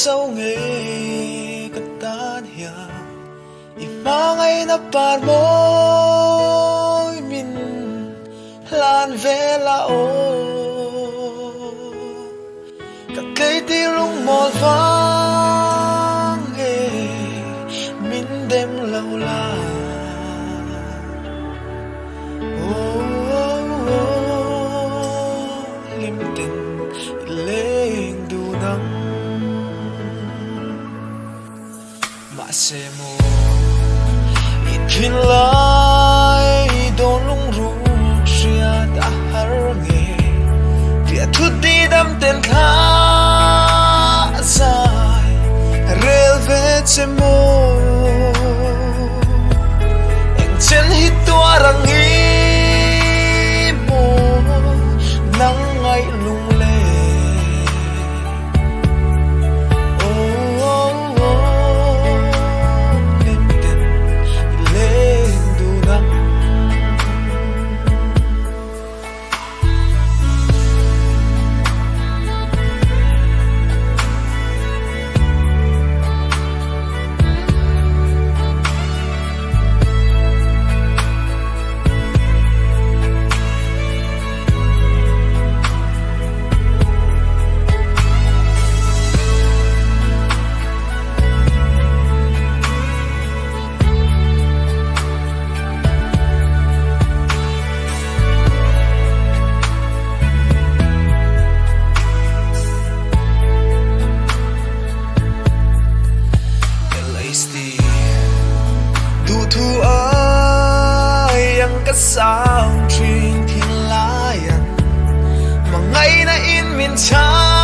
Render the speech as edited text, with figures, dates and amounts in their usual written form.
sau nghe cất tan hiya imangai na par moi min lan ve la o cất cây ti lung mol vang e min dem lâu la lim tin leng du nang ma se mo in thin lai don lung ru sia da har nge tia thu ti dam ten kha sai rel ve che mo en chen hi tua rang hi mo nang ngai lung le lim tin leng du nang du thu ai ang kasang truyền thiên lai mà ngày na in min cha